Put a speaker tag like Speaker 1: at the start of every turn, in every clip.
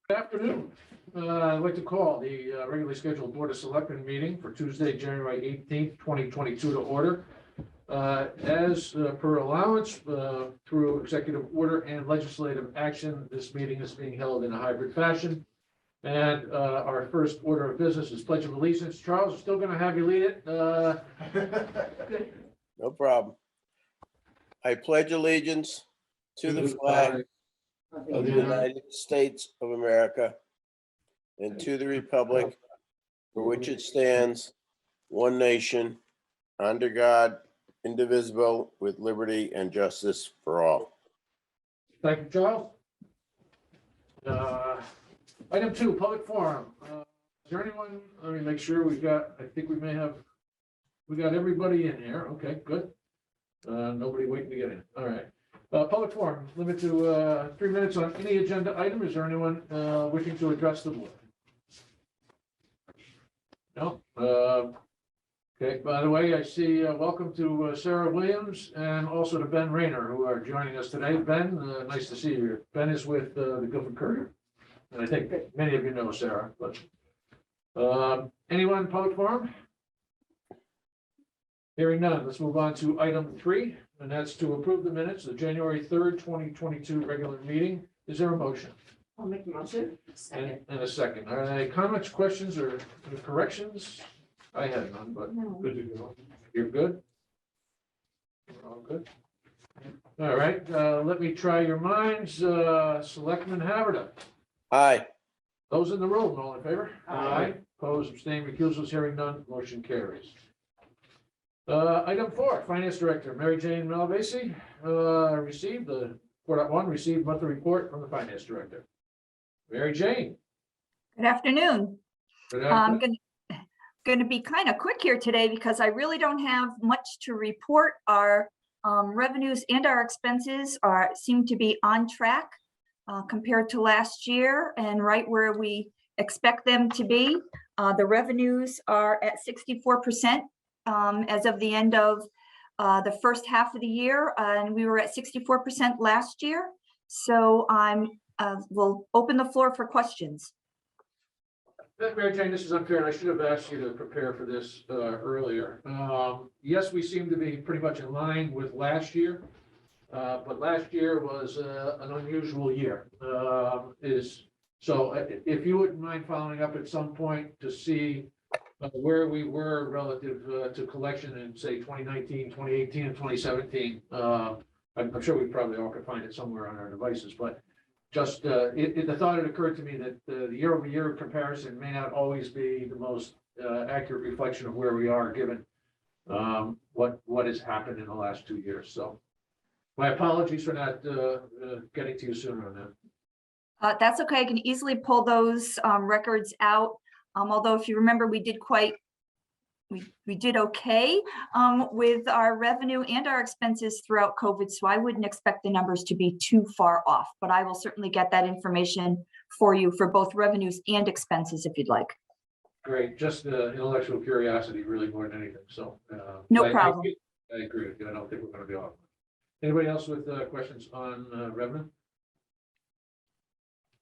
Speaker 1: Good afternoon. I'd like to call the regularly scheduled Board of Selectmen meeting for Tuesday, January 18th, 2022 to order. As per allowance through executive order and legislative action, this meeting is being held in a hybrid fashion. And our first order of business is Pledge of Allegiance. Charles, still going to have you lead it.
Speaker 2: No problem. I pledge allegiance to the flag of the United States of America and to the republic for which it stands, one nation, under God, indivisible, with liberty and justice for all.
Speaker 1: Thank you, Charles. Item 2, public forum. Is there anyone, let me make sure we got everybody in here. Okay, good. Nobody waiting to get in. All right. Public forum, limit to 3 minutes on any agenda item. Is there anyone wishing to address the board? No? Okay, by the way, I see welcome to Sarah Williams and also to Ben Rayner, who are joining us today. Ben, nice to see you here. Ben is with the Guilford Courier. And I think many of you know Sarah, but anyone in public forum? Hearing none, let's move on to item 3, and that's to approve the minutes of the January 3rd, 2022 regular meeting. Is there a motion?
Speaker 3: I'll make the motion. Second.
Speaker 1: And a second. Are there any comments, questions, or corrections? I had none, but
Speaker 3: No.
Speaker 1: good to go. You're good? We're all good? All right, let me try your minds. Selectman Haverda.
Speaker 2: Aye.
Speaker 1: Those in the room, all in favor?
Speaker 3: Aye.
Speaker 1: Opposed, abstaining, recusals, hearing none, motion carries. Item 4, Finance Director Mary Jane Malvasi received the 4.1 received monthly report from the Finance Director. Mary Jane.
Speaker 4: Good afternoon.
Speaker 1: Good
Speaker 4: I'm
Speaker 1: afternoon.
Speaker 4: going to be kind of quick here today because I really don't have much to report. Our revenues and our expenses seem to be on track compared to last year and right where we expect them to be. The revenues are at 64% as of the end of the first half of the year, and we were at 64% last year. So we'll open the floor for questions.
Speaker 1: Mary Jane, this is unfair, and I should have asked you to prepare for this earlier. Yes, we seem to be pretty much in line with last year, but last year was an unusual year. So if you wouldn't mind following up at some point to see where we were relative to collection in, say, 2019, 2018, and 2017. I'm sure we probably all could find it somewhere on our devices, but just the thought had occurred to me that the year-over-year comparison may not always be the most accurate reflection of where we are given what has happened in the last 2 years. So my apologies for not getting to you sooner on that.
Speaker 4: That's okay. I can easily pull those records out. Although if you remember, we did okay with our revenue and our expenses throughout COVID. So I wouldn't expect the numbers to be too far off, but I will certainly get that information for you for both revenues and expenses if you'd like.
Speaker 1: Great, just intellectual curiosity really more than anything. So
Speaker 4: no problem.
Speaker 1: I agree with you. I don't think we're going to be off. Anybody else with questions on revenue?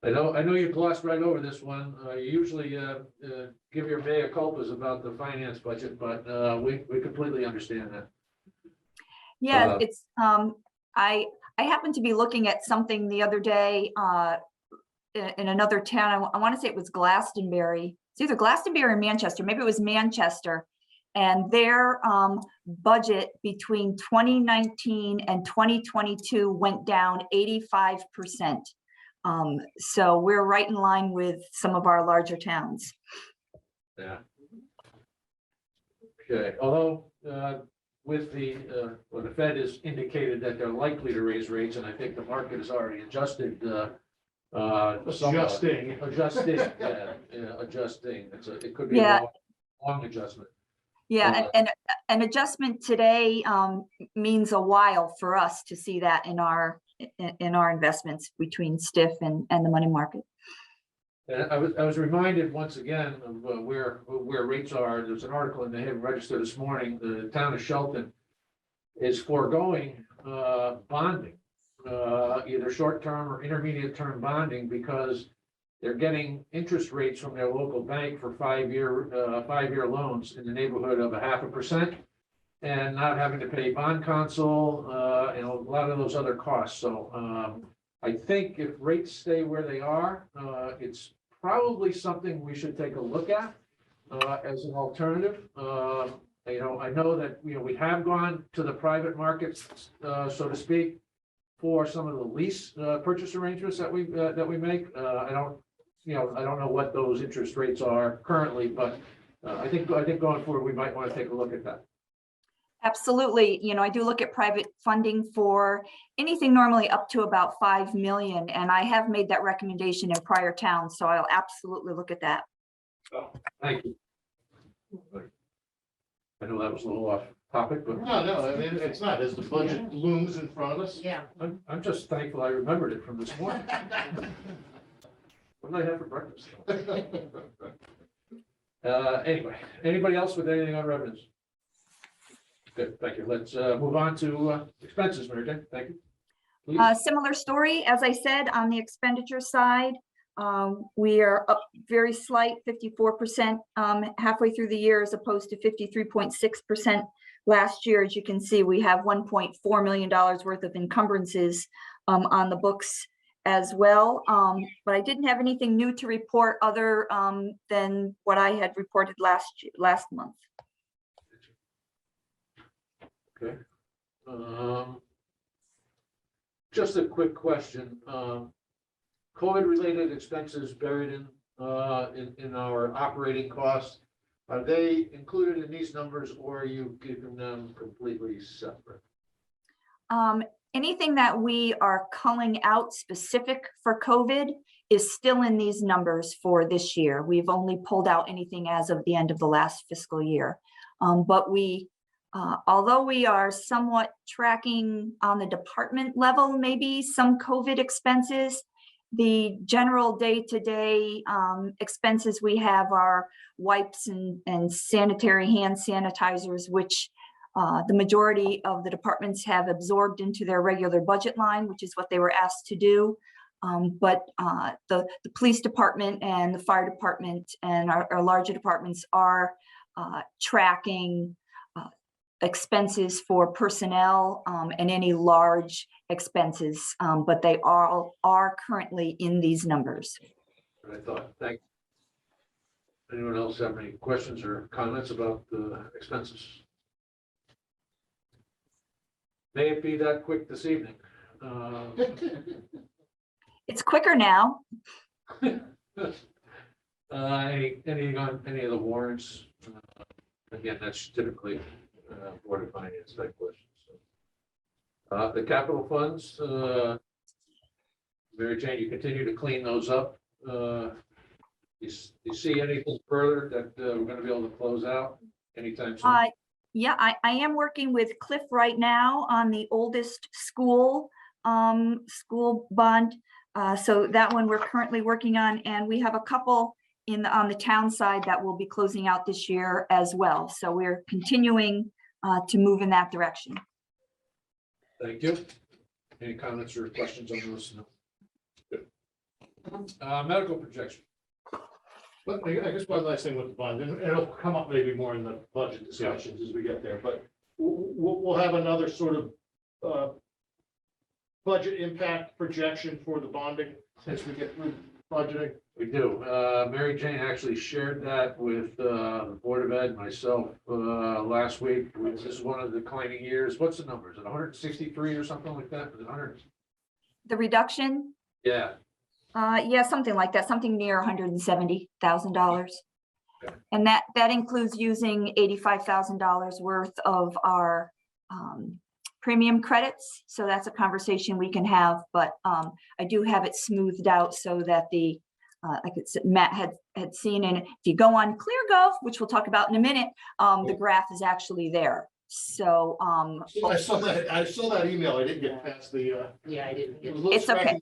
Speaker 1: I know you glossed right over this one. You usually give your mea culpas about the finance budget, but we completely understand that.
Speaker 4: Yeah, it's I happened to be looking at something the other day in another town. I want to say it was Glastonbury. It's either Glastonbury or Manchester. Maybe it was Manchester. And their budget between 2019 and 2022 went down 85%. So we're right in line with some of our larger towns.
Speaker 1: Yeah. Okay. Although with the Fed has indicated that they're likely to raise rates, and I think the market has already adjusted. Adjusting. Adjusting. It could be a long adjustment.
Speaker 4: Yeah, and an adjustment today means a while for us to see that in our investments between STIF and the money market.
Speaker 1: And I was reminded once again of where rates are. There's an article in the Haven Register this morning. The town of Shelton is foregoing bonding, either short-term or intermediate-term bonding, because they're getting interest rates from their local bank for 5-year loans in the neighborhood of 0.5%. And not having to pay bond counsel, and a lot of those other costs. So, I think if rates stay where they are, it's probably something we should take a look at, as an alternative. I know that, we have gone to the private markets, so to speak, for some of the lease, purchase arrangements that we make. I don't know what those interest rates are currently, but, I think going forward, we might want to take a look at that.
Speaker 4: Absolutely. I do look at private funding for anything normally up to about 5 million. And I have made that recommendation in prior towns, so I'll absolutely look at that.
Speaker 1: Oh, thank you. I know that was a little off topic, but
Speaker 5: No, I mean, it's not, as the budget looms in front of us.
Speaker 3: Yeah.
Speaker 1: I'm just thankful I remembered it from this morning. What did I have for breakfast? Anyway, anybody else with anything on revenues? Good, thank you. Let's move on to expenses, Mary Jane. Thank you. Please.
Speaker 4: Similar story, as I said, on the expenditure side. We are up very slight, 54% halfway through the year, as opposed to 53.6% last year. As you can see, we have $1.4 million worth of encumbrances on the books as well. But I didn't have anything new to report other than what I had reported last month.
Speaker 1: Okay. Just a quick question. COVID-related expenses buried in our operating costs, are they included in these numbers, or are you keeping them completely separate?
Speaker 4: Anything that we are culling out specific for COVID is still in these numbers for this year. We've only pulled out anything as of the end of the last fiscal year. But although we are somewhat tracking on the department level, maybe some COVID expenses, the general day-to-day expenses we have are wipes and sanitary hand sanitizers, which the majority of the departments have absorbed into their regular budget line, which is what they were asked to do. But the police department and the fire department and our larger departments are tracking expenses for personnel and any large expenses, but they all are currently in these numbers.
Speaker 1: I thought, thank you. Anyone else have any questions or comments about the expenses? May it be that quick this evening.
Speaker 4: It's quicker now.
Speaker 1: Anything on any of the warrants? Again, that's typically Board of Finance type questions. So, the capital funds, Mary Jane, you continue to clean those up. You see anything further that we're going to be able to close out anytime soon?
Speaker 4: Yeah, I am working with Cliff right now on the oldest school bond. So that one we're currently working on, and we have a couple on the town side that will be closing out this year as well. So we're continuing to move in that direction.
Speaker 1: Thank you. Any comments or questions on those? No. Good. Medical projection.
Speaker 5: But I guess one last thing with the bond, and it'll come up maybe more in the budget discussions as we get there, but we'll have another sort of budget impact projection for the bonding as we get through budgeting.
Speaker 1: We do. Mary Jane actually shared that with the Board of Ed, myself, last week. This is one of the declining years. What's the number? Is it 163 or something like that? Is it 100?
Speaker 4: The reduction?
Speaker 1: Yeah.
Speaker 4: Yeah, something like that, something near $170,000.
Speaker 1: Okay.
Speaker 4: And that includes using $85,000 worth of our premium credits. So that's a conversation we can have, but I do have it smoothed out so that like Matt had seen, and if you go on ClearGov, which we'll talk about in a minute, the graph is actually there. So
Speaker 5: I saw that email. I didn't get past the.
Speaker 3: Yeah, I didn't get.
Speaker 4: It's okay.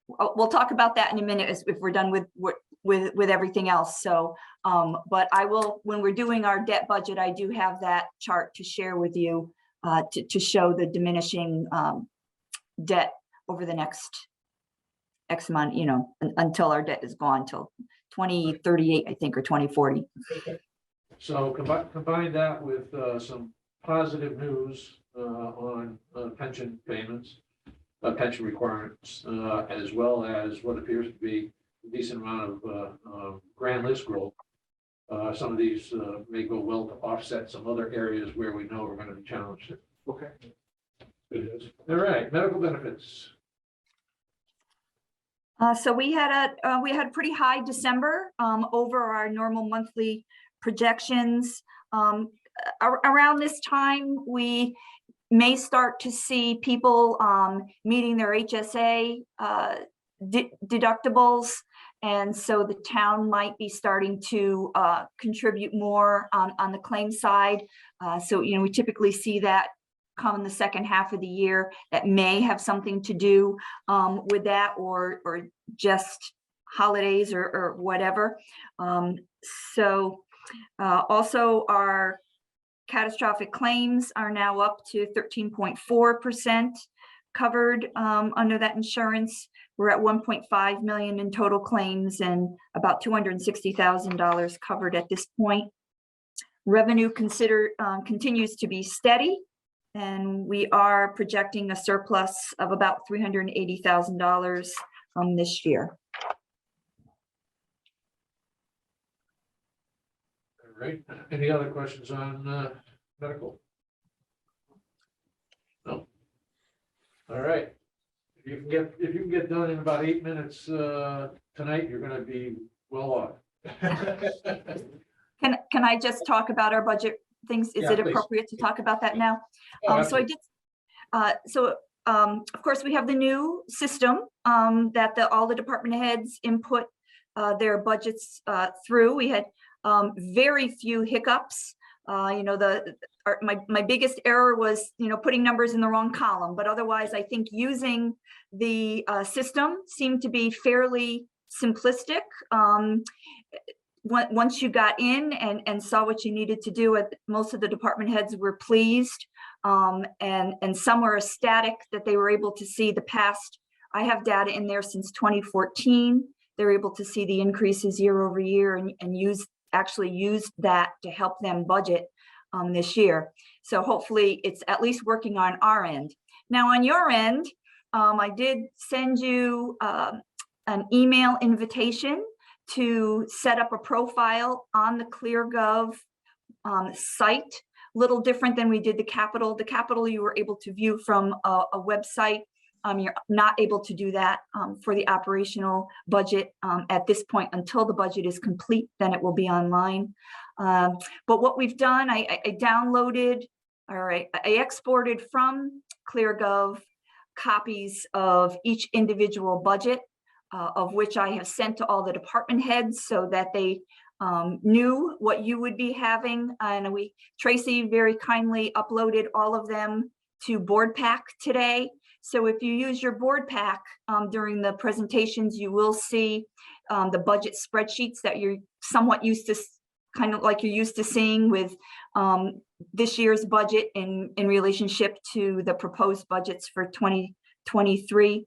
Speaker 4: We'll talk about that in a minute if we're done with everything else. So, but I will, when we're doing our debt budget, I do have that chart to share with you to show the diminishing debt over the next X amount, until our debt is gone till 2038, I think, or 2040.
Speaker 1: So combine that with some positive news on pension payments, pension requirements, as well as what appears to be a decent amount of grand list growth. Some of these may go well to offset some other areas where we know we're going to be challenged.
Speaker 5: Okay.
Speaker 1: All right, medical benefits.
Speaker 4: So we had a pretty high December, over our normal monthly projections. Around this time, we may start to see people meeting their HSA deductibles. And so the town might be starting to contribute more on the claim side. So, we typically see that come in the second half of the year. That may have something to do with that, or just holidays or whatever. Also our catastrophic claims are now up to 13.4% covered under that insurance. We're at 1.5 million in total claims and about $260,000 covered at this point. Revenue continues to be steady, and we are projecting a surplus of about $380,000 this year.
Speaker 1: All right, any other questions on medical? No. All right. If you can get done in about 8 minutes tonight, you're going to be well off.
Speaker 4: Can I just talk about our budget things? Is
Speaker 1: Yeah,
Speaker 4: it
Speaker 1: please.
Speaker 4: appropriate to talk about that now?
Speaker 1: Oh,
Speaker 4: So I did. Of course, we have the new system that all the department heads input their budgets through. We had very few hiccups. My biggest error was, putting numbers in the wrong column, but otherwise I think using the system seemed to be fairly simplistic. Once you got in and saw what you needed to do, most of the department heads were pleased, and some were ecstatic that they were able to see the past. I have data in there since 2014. They're able to see the increases year over year and actually used that to help them budget this year. So hopefully it's at least working on our end. Now on your end, I did send you an email invitation to set up a profile on the ClearGov site. Little different than we did the Capitol. The Capitol you were able to view from a website. You're not able to do that for the operational budget at this point until the budget is complete, then it will be online. But what we've done, I downloaded, I exported from ClearGov copies of each individual budget, of which I have sent to all the department heads so that they knew what you would be having. And Tracy very kindly uploaded all of them to Board Pack today. So if you use your Board Pack during the presentations, you will see the budget spreadsheets that you're somewhat used to, kind of like you're used to seeing with this year's budget in relationship to the proposed budgets for 2023.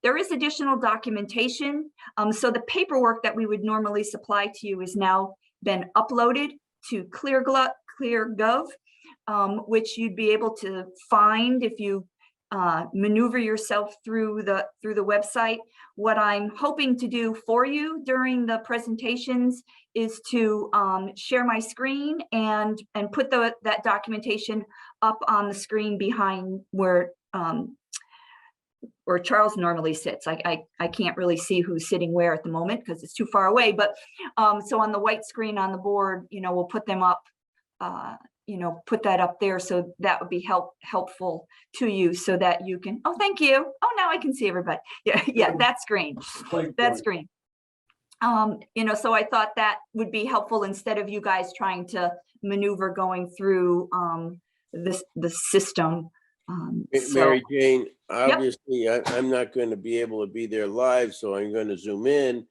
Speaker 4: There is additional documentation. So the paperwork that we would normally supply to you is now been uploaded to ClearGov, which you'd be able to find if you maneuver yourself through the website. What I'm hoping to do for you during the presentations is to share my screen and put that documentation up on the screen behind where Charles normally sits. I can't really see who's sitting where at the moment because it's too far away, but so on the white screen on the board, we'll put them up, put that up there. So that would be helpful to you so that you can, oh, thank you. Oh, now I can see everybody. Yeah, that screen, that screen. So I thought that would be helpful instead of you guys trying to maneuver going through the system.
Speaker 2: Mary Jane, obviously, I'm not going to be able to be there live, so I'm going to zoom in.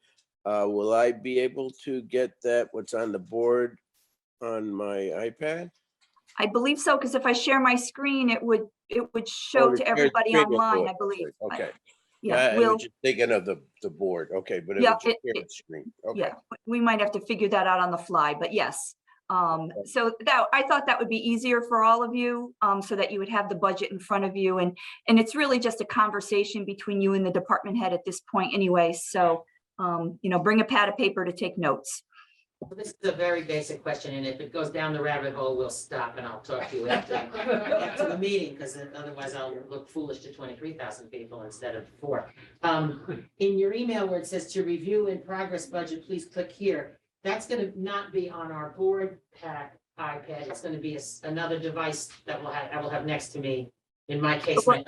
Speaker 2: Will I be able to get what's on the board on my iPad?
Speaker 4: I believe so, because if I share my screen, it would show to everybody online, I believe.
Speaker 2: Okay.
Speaker 4: Yeah,
Speaker 2: I
Speaker 4: we'll,
Speaker 2: was just thinking of the board. Okay, but it
Speaker 4: Yeah,
Speaker 2: was just
Speaker 4: it-
Speaker 2: here
Speaker 4: it-
Speaker 2: on the screen. Okay.
Speaker 4: yeah, we might have to figure that out on the fly, but yes. So that, I thought that would be easier for all of you, so that you would have the budget in front of you, and it's really just a conversation between you and the department head at this point anyway, so, bring a pad of paper to take notes.
Speaker 3: Well, this is a very basic question, and if it goes down the rabbit hole, we'll stop and I'll talk to you after the meeting, because otherwise I'll look foolish to 23,000 people instead of 4. In your email where it says to review in progress budget, please click here. That's going to not be on our board pack iPad. It's going to be another device that I will have next to me. In my case, my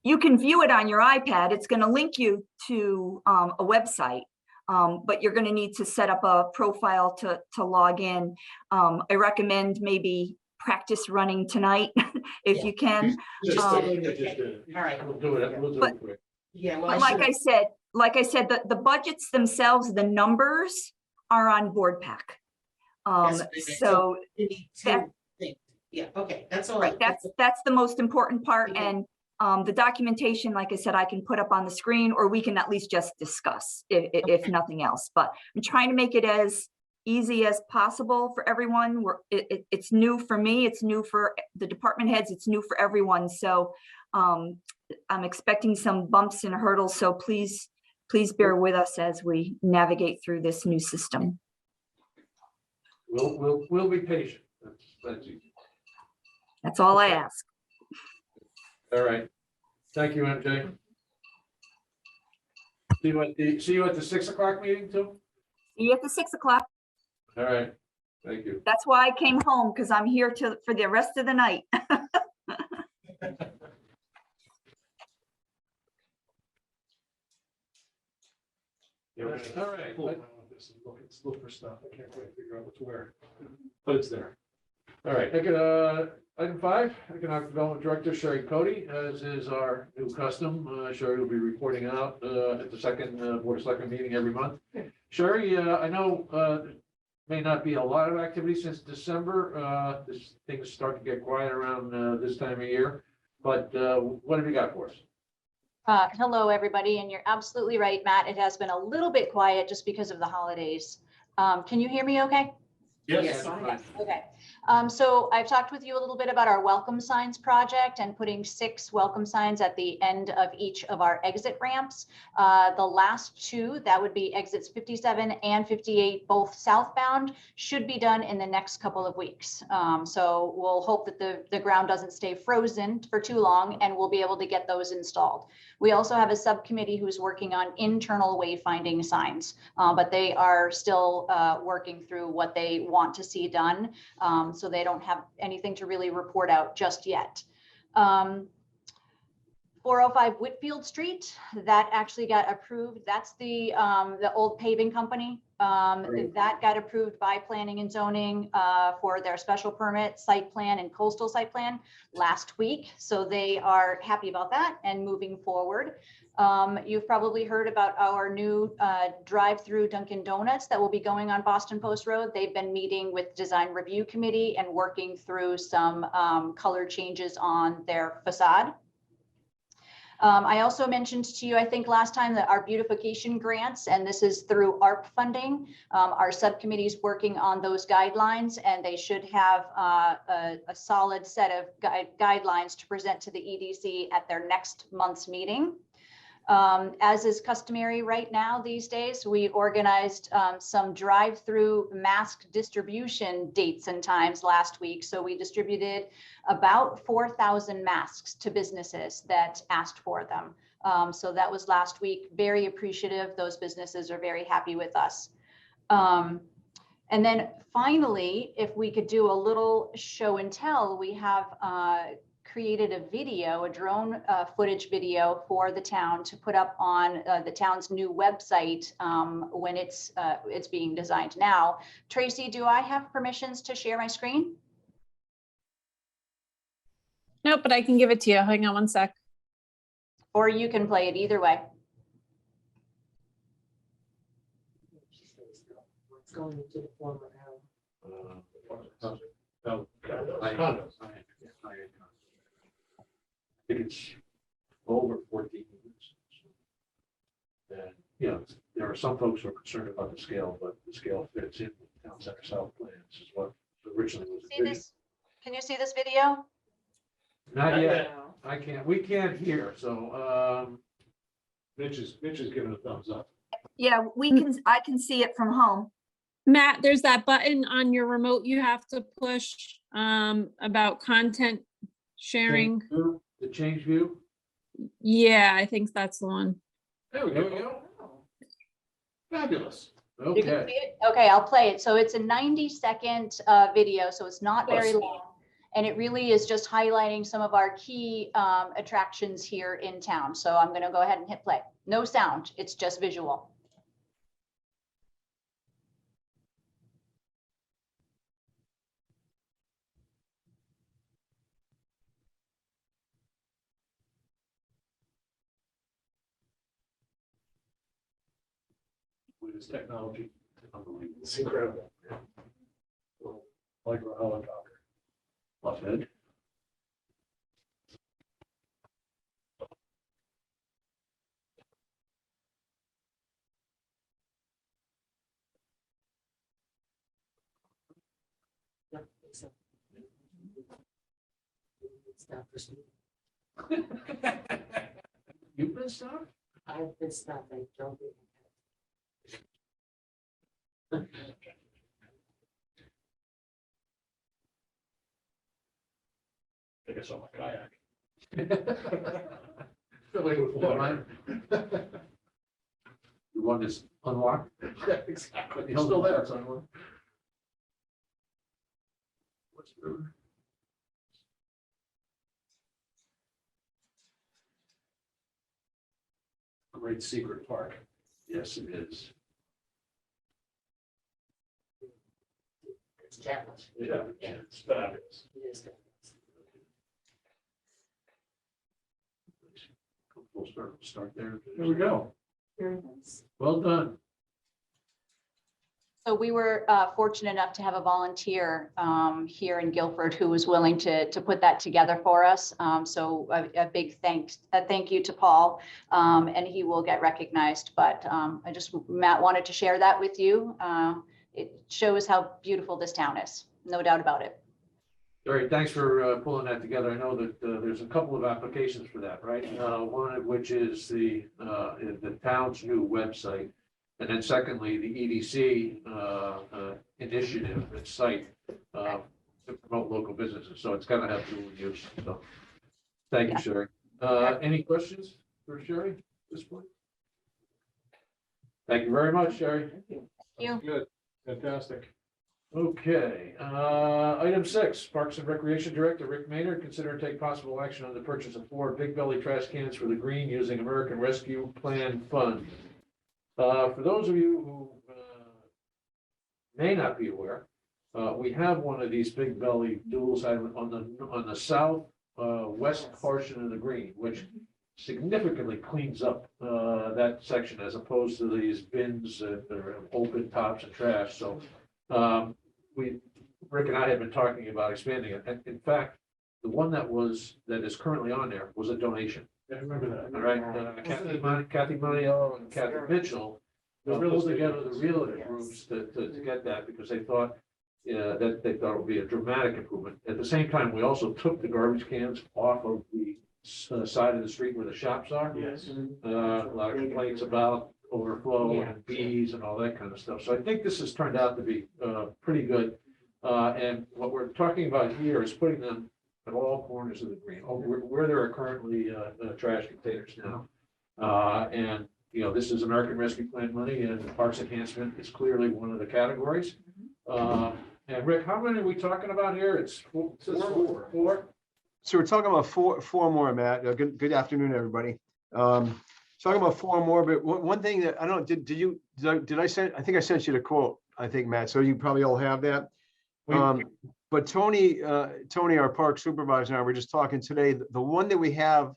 Speaker 4: You can view it on your iPad. It's going to link you to a website, but you're going to need to set up a profile to log in. I recommend maybe practice running tonight if
Speaker 3: Yeah.
Speaker 4: you can.
Speaker 5: Just
Speaker 4: Um,
Speaker 5: did it.
Speaker 3: all right.
Speaker 1: We'll do it, we'll do it quick.
Speaker 3: Yeah, well,
Speaker 4: But
Speaker 3: I
Speaker 4: like I said, the budgets themselves, the numbers are on board pack.
Speaker 3: That's what I meant.
Speaker 4: So
Speaker 3: you need
Speaker 4: that-
Speaker 3: to think. Yeah, okay, that's all.
Speaker 4: right, that's the most important part. And the documentation, like I said, I can put up on the screen, or we can at least just discuss if nothing else. But I'm trying to make it as easy as possible for everyone. It's new for me, it's new for the department heads, it's new for everyone. So I'm expecting some bumps and hurdles. So please bear with us as we navigate through this new system.
Speaker 1: We'll be patient. That's easy.
Speaker 4: That's all I ask.
Speaker 1: All right. Thank you, MJ. See you at the 6 o'clock meeting too?
Speaker 4: See you at the 6 o'clock.
Speaker 1: All right. Thank you.
Speaker 4: That's why I came home, because I'm here for the rest of the night.
Speaker 1: All right.
Speaker 5: Look for stuff. I can't quite figure out what's where, but it's there.
Speaker 1: All right. Item 5, Economic Development Director Sherry Cody, as is our new custom. Sherry will be reporting out at the second Board of Selectmen meeting every month. Sherry, I know may not be a lot of activity since December. Things start to get quiet around this time of year. But what have you got for us?
Speaker 6: Hello, everybody, and you're absolutely right, Matt. It has been a little bit quiet just because of the holidays. Can you hear me okay?
Speaker 3: Yes.
Speaker 6: Okay. So I've talked with you a little bit about our welcome signs project and putting 6 welcome signs at the end of each of our exit ramps. The last 2, that would be exits 57 and 58, both southbound, should be done in the next couple of weeks. So we'll hope that the ground doesn't stay frozen for too long, and we'll be able to get those installed. We also have a subcommittee who's working on internal wayfinding signs, but they are still working through what they want to see done. So they don't have anything to really report out just yet. 405 Whitfield Street, that actually got approved. That's the old paving company. That got approved by planning and zoning for their special permit, site plan, and coastal site plan last week. So they are happy about that and moving forward. You've probably heard about our new drive-through Dunkin' Donuts that will be going on Boston Post Road. They've been meeting with Design Review Committee and working through some color changes on their facade. I also mentioned to you, I think last time, that our beautification grants, and this is through ARP funding, our subcommittee is working on those guidelines, and they should have a solid set of guidelines to present to the EDC at their next month's meeting. As is customary right now these days, we organized some drive-through mask distribution dates and times last week. So we distributed about 4,000 masks to businesses that asked for them. So that was last week. Very appreciative. Those businesses are very happy with us. And then finally, if we could do a little show and tell, we have created a video, a drone footage video for the town to put up on the town's new website when it's being designed now. Tracy, do I have permissions to share my screen?
Speaker 7: Nope, but I can give it to you. Hang on one sec.
Speaker 6: Or you can play it either way.
Speaker 3: It's going into the former
Speaker 1: No, condos. I think it's over 14 units. And, you know, there are some folks who are concerned about the scale, but the scale fits in with town center south plans is what originally was
Speaker 6: See
Speaker 1: envisioned.
Speaker 6: this? Can you see this video?
Speaker 1: Not yet. I can't, we can't hear, so,
Speaker 5: Mitch is giving a thumbs up.
Speaker 4: Yeah, I can see it from home.
Speaker 7: Matt, there's that button on your remote you have to push about content sharing.
Speaker 1: the change view.
Speaker 7: Yeah, I think that's the one.
Speaker 5: There we
Speaker 1: There we
Speaker 5: go.
Speaker 1: go.
Speaker 5: Fabulous.
Speaker 6: You can
Speaker 1: Okay.
Speaker 6: see it? Okay, I'll play it. So it's a 90-second video, so it's not very
Speaker 5: Yes.
Speaker 6: long. And it really is just highlighting some of our key attractions here in town. So I'm going to go ahead and hit play. No sound, it's just visual.
Speaker 5: With this technology, unbelievable. It's incredible. Little micro helicopter. Left head.
Speaker 3: Stop for speed.
Speaker 1: You've been stopped?
Speaker 3: I've been stopped, I don't.
Speaker 5: I guess on my kayak.
Speaker 1: Filling with water. The one that's unlocked.
Speaker 5: Yeah, exactly. It's still there.
Speaker 1: It's unlocked. What's the?
Speaker 5: Great secret park.
Speaker 1: Yes, it is.
Speaker 3: It's challenge.
Speaker 5: Yeah, it's fabulous.
Speaker 3: It is good.
Speaker 1: We'll start there.
Speaker 5: There we go.
Speaker 3: Very nice.
Speaker 1: Well done.
Speaker 6: So we were fortunate enough to have a volunteer here in Guilford who was willing to put that together for us. So a big thank you to Paul, and he will get recognized. But Matt wanted to share that with you. It shows how beautiful this town is, no doubt about it.
Speaker 1: All right, thanks for pulling that together. I know that there's a couple of applications for that, right? One of which is the town's new website. And then secondly, the EDC initiative and site to promote local businesses. So it's gonna have dual use. So thank you, Sherry. Any questions for Sherry at this point? Thank you very much, Sherry.
Speaker 6: You.
Speaker 5: Good. Fantastic.
Speaker 1: Okay, item 6, Parks and Recreation Director Rick Maynard, consider and take possible action on the purchase of 4 big belly trash cans for the green using American Rescue Plan funds. For those of you who may not be aware, we have one of these big belly duals on the south west portion of the green, which significantly cleans up that section as opposed to these bins that are open tops and trash. So Rick and I had been talking about expanding it. And in fact, the one that is currently on there was a donation.
Speaker 5: Yeah, I remember that.
Speaker 1: All right, Kathy Montiello and Kathy Mitchell
Speaker 5: The real
Speaker 1: pulled
Speaker 5: estate
Speaker 1: together the
Speaker 5: agents.
Speaker 1: realtor
Speaker 3: Yes.
Speaker 1: groups to get that because they thought it would be a dramatic improvement. At the same time, we also took the garbage cans off of the side of the street where the shops are.
Speaker 5: Yes.
Speaker 1: A lot of complaints about overflow and bees and all that kind of stuff. So I think this has turned out to be pretty good. And what we're talking about here is putting them at all corners of the green, where there are currently trash containers now. And, you know, this is American Rescue Plan money, and Parks Enhancement is clearly one of the categories. And Rick, how many are we talking about here? It's four. Four?
Speaker 8: So we're talking about four more, Matt. Good afternoon, everybody. Talking about four more, but one thing that I don't, did I send, I think I sent you the quote, I think, Matt, so you probably all have that. But Tony, our park supervisor and I were just talking today, the one that we have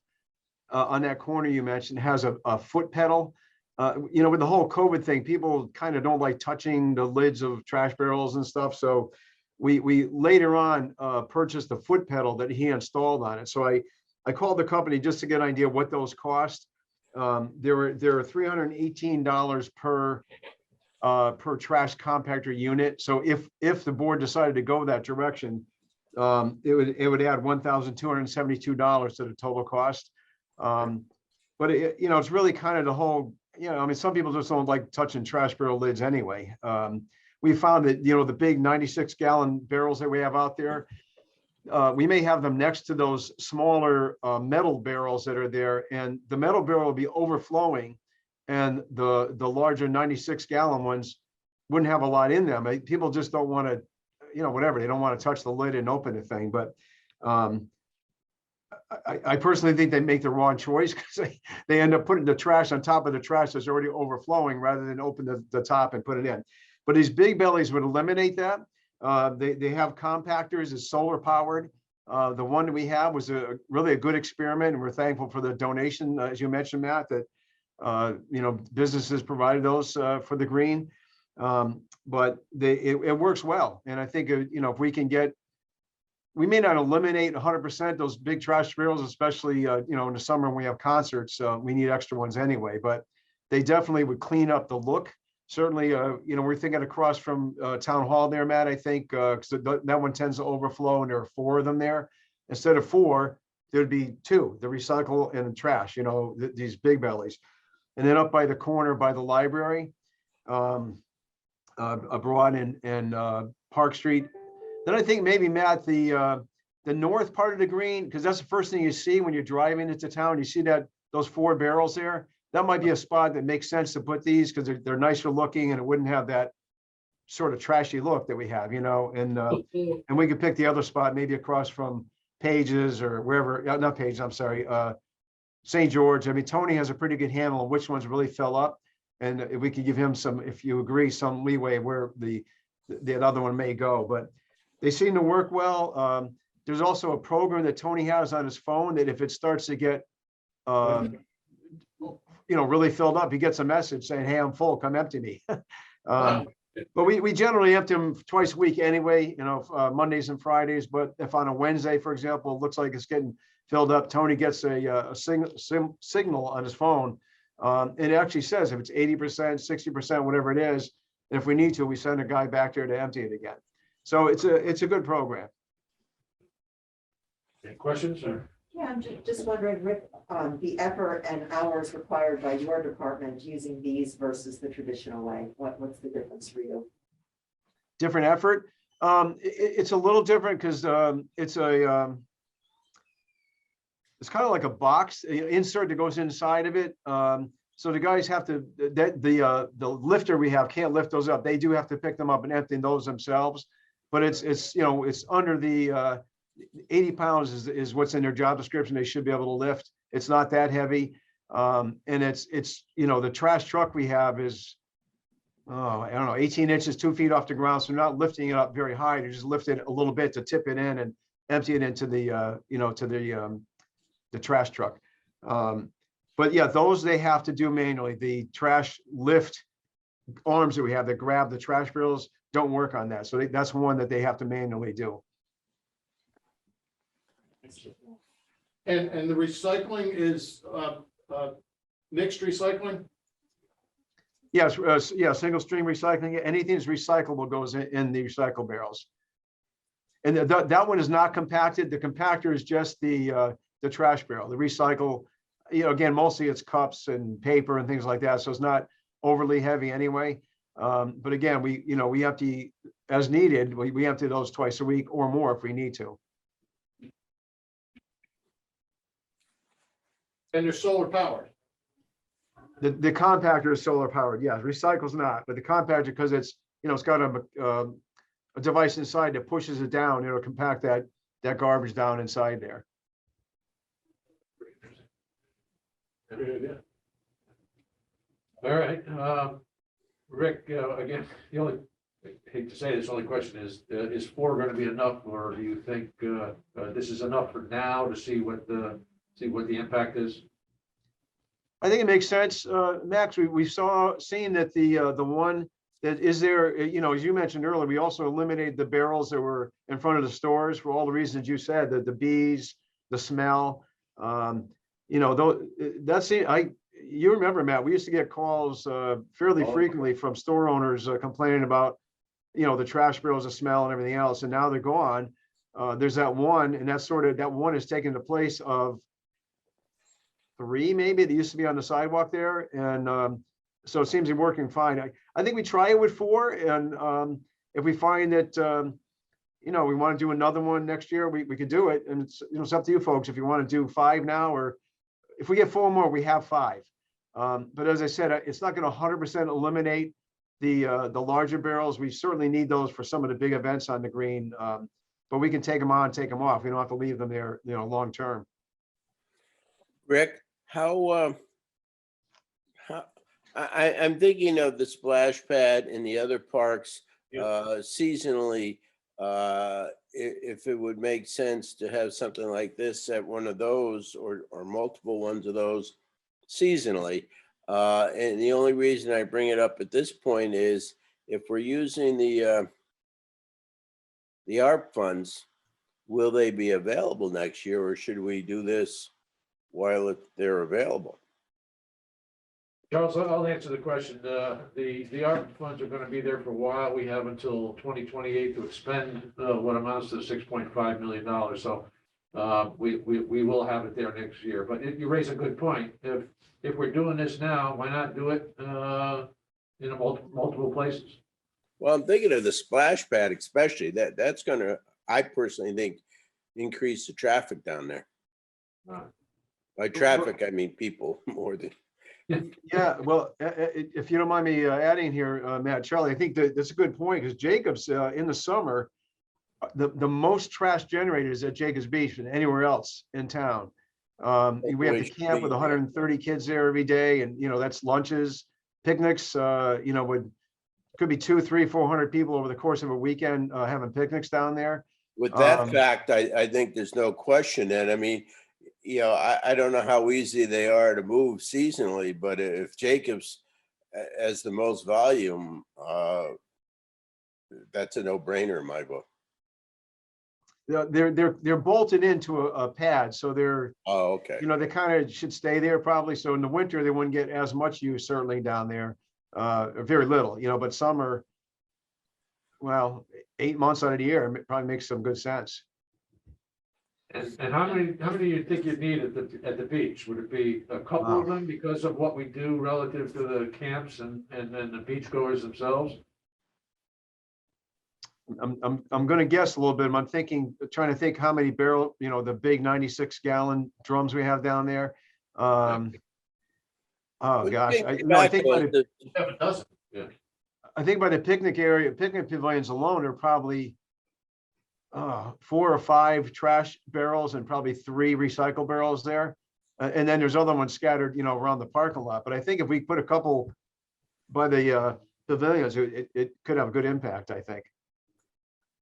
Speaker 8: on that corner you mentioned has a foot pedal. You know, with the whole COVID thing, people kind of don't like touching the lids of trash barrels and stuff. So we later on purchased the foot pedal that he installed on it. So I called the company just to get an idea what those cost. There are $318 per trash compactor unit. So if the board decided to go that direction, it would add $1,272 to the total cost. But it's really kind of the whole, I mean, some people just don't like touching trash barrel lids anyway. We found that, the big 96-gallon barrels that we have out there, we may have them next to those smaller metal barrels that are there, and the metal barrel will be overflowing, and the larger 96-gallon ones wouldn't have a lot in them. People just don't want to, whatever, they don't want to touch the lid and open the thing. But I personally think they make the wrong choice, because they end up putting the trash on top of the trash that's already overflowing, rather than open the top and put it in. But these big bellies would eliminate that. They have compactors, it's solar powered. The one that we have was really a good experiment, and we're thankful for the donation, as you mentioned, Matt, that businesses provided those for the green. But it works well, and I think if we can get, we may not eliminate 100% those big trash barrels, especially in the summer when we have concerts. We need extra ones anyway, but they definitely would clean up the look. Certainly, we're thinking across from Town Hall there, Matt, I think, because that one tends to overflow, and there are 4 of them there. Instead of 4, there'd be 2, the recycle and the trash, these big bellies. And then up by the corner by the library, Broad and Park Street. Then I think maybe, Matt, the north part of the green, because that's the first thing you see when you're driving into town. You see those 4 barrels there. That might be a spot that makes sense to put these, because they're nicer looking, and it wouldn't have that sort of trashy look that we have, and we could pick the other spot, maybe across from Pages or wherever, not Pages, I'm sorry, St. George. I mean, Tony has a pretty good handle on which ones really fill up, and if we could give him some, if you agree, some leeway where the other one may go. But they seem to work well. There's also a program that Tony has on his phone that if it starts to get really filled up, he gets a message saying, "Hey, I'm full, come empty me." But we generally empty them twice a week anyway, Mondays and Fridays. But if on a Wednesday, for example, it looks like it's getting filled up, Tony gets a signal on his phone. It actually says if it's 80%, 60%, whatever it is, and if we need to, we send a guy back there to empty it again. So it's a good program.
Speaker 1: Any questions or?
Speaker 9: Yeah, I'm just wondering, Rick, the effort and hours required by your department using these versus the traditional way. What's the difference for you?
Speaker 8: Different effort. It's a little different because it's kind of like a box insert that goes inside of it. So the guys have to, the lifter we have can't lift those up. They do have to pick them up and empty those themselves. But it's under the 80 pounds is what's in their job description. They should be able to lift. It's not that heavy. And it's the trash truck we have is, I don't know, 18 inches, 2 feet off the ground. So not lifting it up very high. You just lift it a little bit to tip it in and empty it into the, the trash truck. But yeah, those they have to do manually. The trash lift arms that we have that grab the trash barrels don't work on that. So that's one that they have to manually do.
Speaker 5: And the recycling is mixed recycling?
Speaker 8: Yes, single stream recycling. Anything that's recyclable goes in the recycle barrels. And that one is not compacted. The compactor is just the trash barrel. The recycle, again, mostly it's cups and paper and things like that. So it's not overly heavy anyway. But again, we empty as needed. We empty those twice a week or more if we need to.
Speaker 5: And they're solar powered.
Speaker 8: The compactor is solar powered. Yeah, recycle's not, but the compactor, because it's it's got a device inside that pushes it down. It'll compact that garbage down inside there.
Speaker 1: All right, Rick, again, the only, I hate to say this, only question is 4 going to be enough, or do you think this is enough for now to see what the impact is?
Speaker 8: I think it makes sense, Max. We seen that the one that is there, as you mentioned earlier, we also eliminated the barrels that were in front of the stores for all the reasons you said, the bees, the smell. You know, though, that's it. You remember, Matt, we used to get calls fairly
Speaker 1: Oh.
Speaker 8: frequently from store owners complaining about, you know, the trash barrels, the smell and everything else, and now they're gone. There's that one, and that's sort of, that one is taking the place of 3 maybe that used to be on the sidewalk there, and so it seems to be working fine. I think we try it with 4, and if we find that you know, we want to do another one next year, we could do it, and it's, you know, it's up to you folks if you want to do 5 now, or if we get 4 more, we have 5. But as I said, it's not going to 100% eliminate the larger barrels. We certainly need those for some of the big events on the green, but we can take them on, take them off. We don't have to leave them there, you know, long term.
Speaker 2: Rick, I'm thinking of the splash pad in the other parks seasonally. If it would make sense to have something like this at one of those, or multiple ones of those seasonally. And the only reason I bring it up at this point is if we're using the ARP funds, will they be available next year, or should we do this while they're available?
Speaker 1: Charles, I'll answer the question. The ARPA funds are gonna be there for a while. We have until 2028 to expend what amounts to $6.5 million. So we will have it there next year. But you raise a good point. If we're doing this now, why not do it in multiple places?
Speaker 2: Well, I'm thinking of the splash pad, especially that's gonna, I personally think, increase the traffic down there.
Speaker 1: Right.
Speaker 2: By traffic, I mean people more than.
Speaker 8: Yeah, well, if you don't mind me adding here, Matt, Charlie, I think that's a good point, because Jacobs in the summer, the most trash generated is at Jacobs Beach than anywhere else in town. We have to camp with 130 kids there every day, and you know, that's lunches, picnics. You know, could be 200, 300, 400 people over the course of a weekend having picnics down there.
Speaker 2: With that fact, I think there's no question that, I mean, you know, I don't know how easy they are to move seasonally, but if Jacobs has the most volume, that's a no-brainer in my book.
Speaker 8: They're bolted into a pad, so they're,
Speaker 2: Oh, okay.
Speaker 8: you know, they kind of should stay there probably. So in the winter, they wouldn't get as much use certainly down there, very little, you know, but summer, well, 8 months out of the year, it probably makes some good sense.
Speaker 1: And how many do you think you'd need at the beach? Would it be a couple of them because of what we do relative to the camps and then the beachgoers themselves?
Speaker 8: I'm going to guess a little bit. I'm trying to think how many barrel, you know, the big 96-gallon drums we have down there. Oh gosh, I think by the,
Speaker 5: Have a dozen.
Speaker 8: I think by the picnic area, picnic pavilions alone are probably 4 or 5 trash barrels and probably 3 recycle barrels there. And then there's other ones scattered, you know, around the parking lot. But I think if we put a couple by the pavilions, it could have a good impact, I think.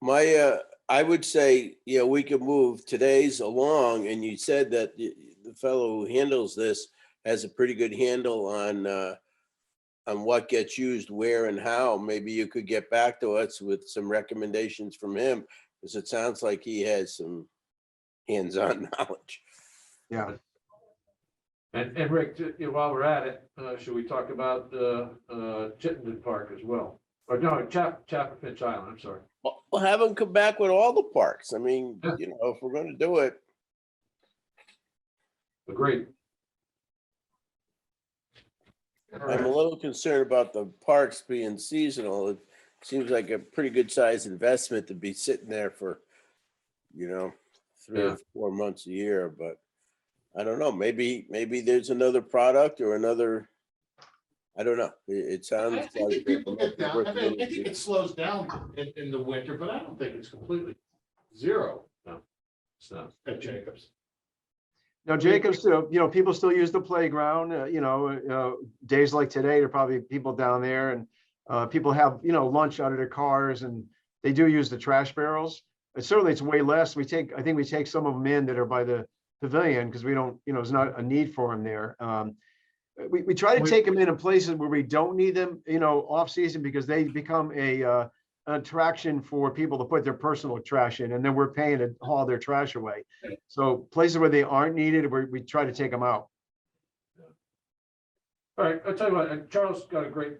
Speaker 2: I would say, you know, we could move today's along, and you said that the fellow who handles this has a pretty good handle on what gets used where and how. Maybe you could get back to us with some recommendations from him, because it sounds like he has some hands-on knowledge.
Speaker 8: Yeah.
Speaker 1: And Rick, while we're at it, should we talk about Chittenden Park as well? Or no, Chapel Finch Island, I'm sorry.
Speaker 2: Well, have them come back with all the parks. I mean, you know, if we're going to do it.
Speaker 1: Agreed.
Speaker 2: I'm a little concerned about the parks being seasonal. It seems like a pretty good sized investment to be sitting there for, you know, 3 or 4 months a year, but I don't know, maybe there's another product or another, I don't know. It sounds
Speaker 5: I think
Speaker 2: like.
Speaker 5: people get down. I think it slows down in the winter, but I don't think it's completely zero.
Speaker 1: No, it's not.
Speaker 5: At Jacobs.
Speaker 8: Now, Jacobs, you know, people still use the playground, you know, days like today, there are probably people down there, and people have, you know, lunch out of their cars, and they do use the trash barrels. And certainly it's way less. I think we take some of them in that are by the pavilion, because we don't, you know, there's not a need for them there. We try to take them in places where we don't need them, you know, off season, because they become a attraction for people to put their personal trash in, and then we're paying to haul their trash away. So places where they aren't needed, we try to take them out.
Speaker 1: All right, I'll tell you what, Charles got a great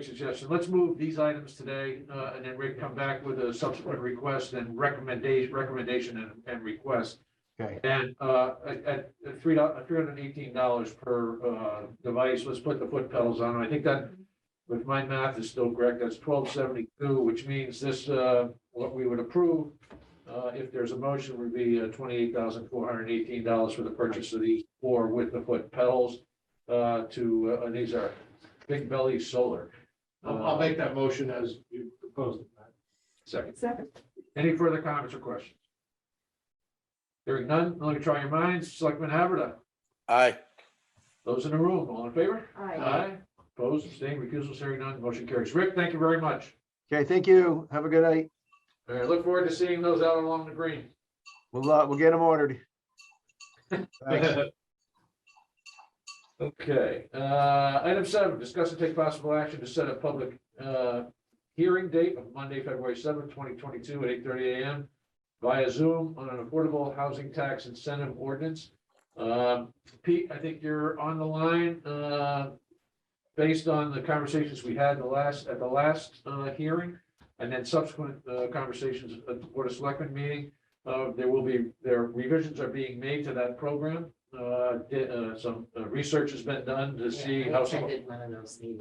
Speaker 1: suggestion. Let's move these items today, and then we can come back with a subsequent request and recommendation and request.
Speaker 8: Okay.
Speaker 1: And at $318 per device, let's put the foot pedals on. I think that, if my math is still correct, that's $12.72, which means this, what we would approve, if there's a motion, would be $28,418 for the purchase of these four with the foot pedals. And these are Big Belly Solar.
Speaker 5: I'll make that motion as you proposed it, Matt.
Speaker 1: Second.
Speaker 9: Second.
Speaker 1: Any further comments or questions? Hearing none, let me try your minds. Selectman Haverda,
Speaker 2: Aye.
Speaker 1: those in the room, all in favor?
Speaker 9: Aye.
Speaker 1: Opposed, abstained, recusals, hearing none, motion carries. Rick, thank you very much.
Speaker 8: Okay, thank you. Have a good night.
Speaker 1: All right, look forward to seeing those out along the green.
Speaker 8: We'll get them ordered. Thanks.
Speaker 1: Okay, item 7, discuss and take possible action to set a public hearing date of Monday, February 7th, 2022 at 8:30 a.m. via Zoom on an affordable housing tax incentive ordinance. Pete, I think you're on the line, based on the conversations we had at the last hearing, and then subsequent conversations at the Board of Selectmen meeting. There revisions are being made to that program. Some research has been done to see
Speaker 3: Yeah, I
Speaker 1: how some
Speaker 3: attended one of those meetings.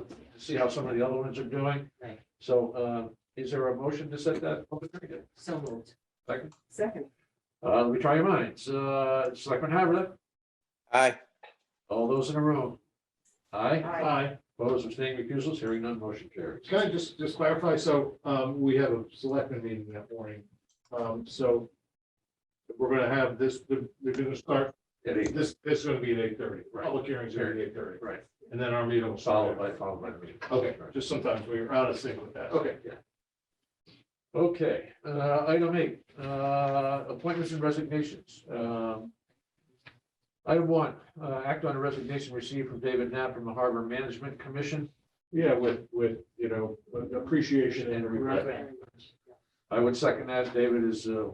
Speaker 1: of the other ones are doing.
Speaker 3: Right.
Speaker 1: So, is there a motion to set that public hearing?
Speaker 3: So moved.
Speaker 1: Second,
Speaker 9: Second.
Speaker 1: let me try your minds. Selectman Haverda,
Speaker 2: Aye.
Speaker 1: all those in the room? Aye.
Speaker 9: Aye.
Speaker 1: Opposed, abstaining, recusals, hearing none, motion carries.
Speaker 5: Can I just clarify? So, we have a selectmen meeting that morning. So we're gonna have this, they're gonna start, this is gonna be at 8:30.
Speaker 1: Right.
Speaker 5: Public hearings are at 8:30.
Speaker 1: Right.
Speaker 5: And then our meeting will
Speaker 1: Followed
Speaker 5: follow.
Speaker 1: by the meeting.
Speaker 5: Okay, just sometimes we're out of sync with that. Okay.
Speaker 1: Okay, item 8, appointments and resignations. Item 1, act on a resignation received from David Knapp from the Harbor Management Commission.
Speaker 5: Yeah, with, appreciation and regret.
Speaker 3: Regret.
Speaker 1: I would second that. David is a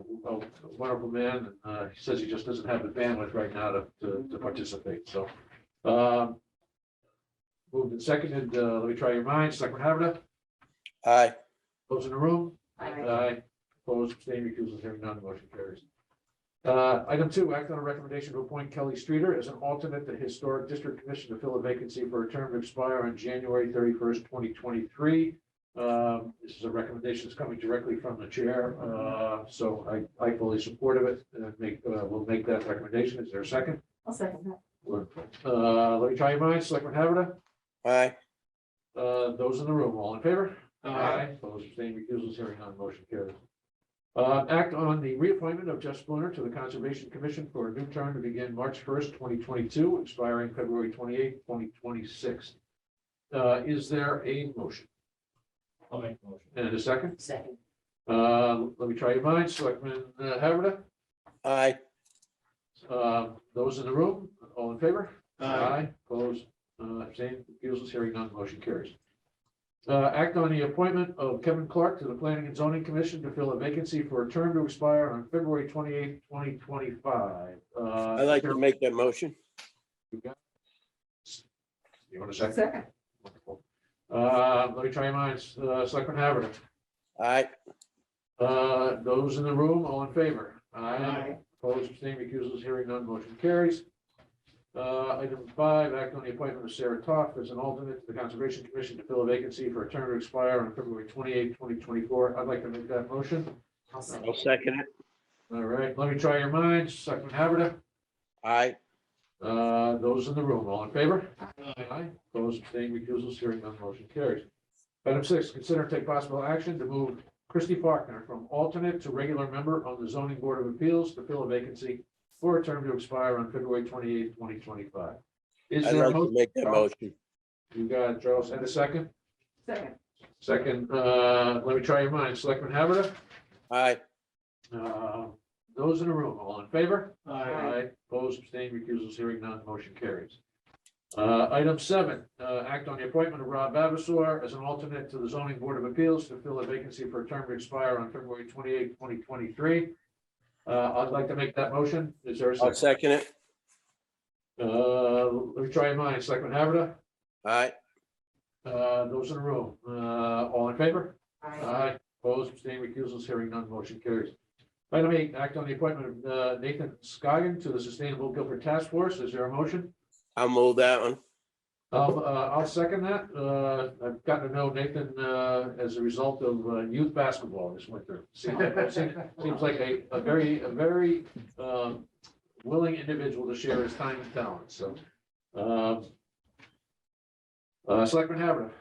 Speaker 1: wonderful man, and he says he just doesn't have the bandwidth right now to participate, so. Moved and seconded, let me try your minds. Selectman Haverda,
Speaker 2: Aye.
Speaker 1: those in the room?
Speaker 3: Aye.
Speaker 1: Opposed, abstaining, recusals, hearing none, motion carries. Item 2, act on a recommendation to appoint Kelly Streeter as an alternate to Historic District Commission to fill a vacancy for a term to expire on January 31st, 2023. This is a recommendation that's coming directly from the chair, so I fully support of it, and we'll make that recommendation. Is there a second?
Speaker 9: I'll second that.
Speaker 1: Let me try your minds. Selectman Haverda,
Speaker 2: Aye.
Speaker 1: those in the room, all in favor? Opposed, abstaining, recusals, hearing none, motion carries. Act on the reappointment of Jeff Spooner to the Conservation Commission for a new term to begin March 1st, 2022, expiring February 28th, 2026. Is there a motion?
Speaker 5: I'll make the motion.
Speaker 1: And a second?
Speaker 3: Second.
Speaker 1: Let me try your minds. Selectman Haverda,
Speaker 2: Aye.
Speaker 1: those in the room, all in favor?
Speaker 5: Aye.
Speaker 1: Opposed, abstaining, recusals, hearing none, motion carries. Act on the appointment of Kevin Clark to the Planning and Zoning Commission to fill a vacancy for a term to expire on February 28th, 2025.
Speaker 2: I'd like to make that motion.
Speaker 1: You want a second?
Speaker 9: Second.
Speaker 1: Wonderful. Let me try your minds. Selectman Haverda,
Speaker 2: Aye.
Speaker 1: those in the room, all in favor?
Speaker 9: Aye.
Speaker 1: Opposed, abstaining, recusals, hearing none, motion carries. Item 5, act on the appointment of Sarah Toff as an alternate to the Conservation Commission to fill a vacancy for a term to expire on February 28th, 2024. I'd like to make that motion.
Speaker 3: I'll second.
Speaker 2: I'll second it.
Speaker 1: All right, let me try your minds. Selectman Haverda,
Speaker 2: Aye.
Speaker 1: those in the room, all in favor?
Speaker 5: Aye.
Speaker 1: Aye. Opposed, abstaining, recusals, hearing none, motion carries. Item 6, consider and take possible action to move Christy Faulkner from alternate to regular member on the Zoning Board of Appeals to fill a vacancy for a term to expire on February 28th, 2025. Is
Speaker 2: I'd
Speaker 1: there a
Speaker 2: like to
Speaker 1: motion?
Speaker 2: make that motion.
Speaker 1: You got it, Charles, and a second?
Speaker 9: Second.
Speaker 1: Second, let me try your minds. Selectman Haverda,
Speaker 2: Aye.
Speaker 1: those in the room, all in favor?
Speaker 5: Aye.
Speaker 1: Opposed, abstained, recusals, hearing none, motion carries. Item 7, act on the appointment of Rob Vavasor as an alternate to the zoning board of appeals to fill a vacancy for a term to expire on February 28, 2023. I'd like to make that motion. Is there a
Speaker 2: I'll
Speaker 1: second?
Speaker 2: second it.
Speaker 1: Let me try your minds. Selectman Haverda,
Speaker 2: Aye.
Speaker 1: those in the room, all in favor?
Speaker 9: I,
Speaker 1: Aye. Opposed, abstaining, recusals, hearing none, motion carries. Item 8, act on the appointment of Nathan Scoggin to the Sustainable Guilford Task Force. Is there a motion?
Speaker 2: I'll move that one.
Speaker 1: I'll second that. I've gotten to know Nathan as a result of youth basketball this winter. Seems like a very willing individual to share his time and talent, so. Selectman Haverda,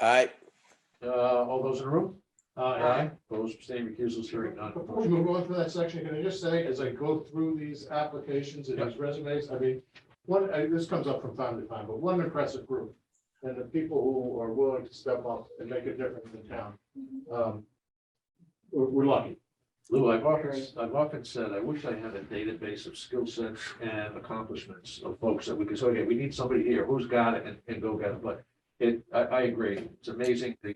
Speaker 2: Aye.
Speaker 1: all those in the room?
Speaker 5: Aye.
Speaker 1: Opposed, abstaining, recusals, hearing none.
Speaker 5: Before we move on from that section, can I just say, as I go through these applications and these resumes, I mean, this comes up from time to time, but one impressive group. And the people who are willing to step up and make a difference in town. We're lucky.
Speaker 1: Lou, I've often said, I wish I had a database of skill sets and accomplishments of folks that we could say, okay, we need somebody here, who's got it, and go get it, but I agree, it's amazing the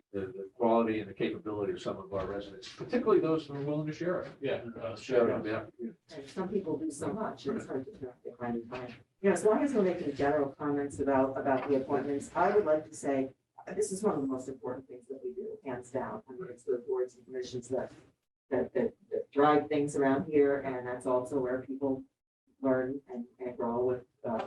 Speaker 1: quality and the capability of some of our residents, particularly those who are willing to share it.
Speaker 5: Yeah.
Speaker 1: Share it on behalf of you.
Speaker 9: and some people do so much, it's hard to track their finding time. As long as we're making general comments about the appointments, I would like to say, this is one of the most important things that we do, hands down. I mean, it's the boards and commissions that drive things around here, and that's also where people learn and grow with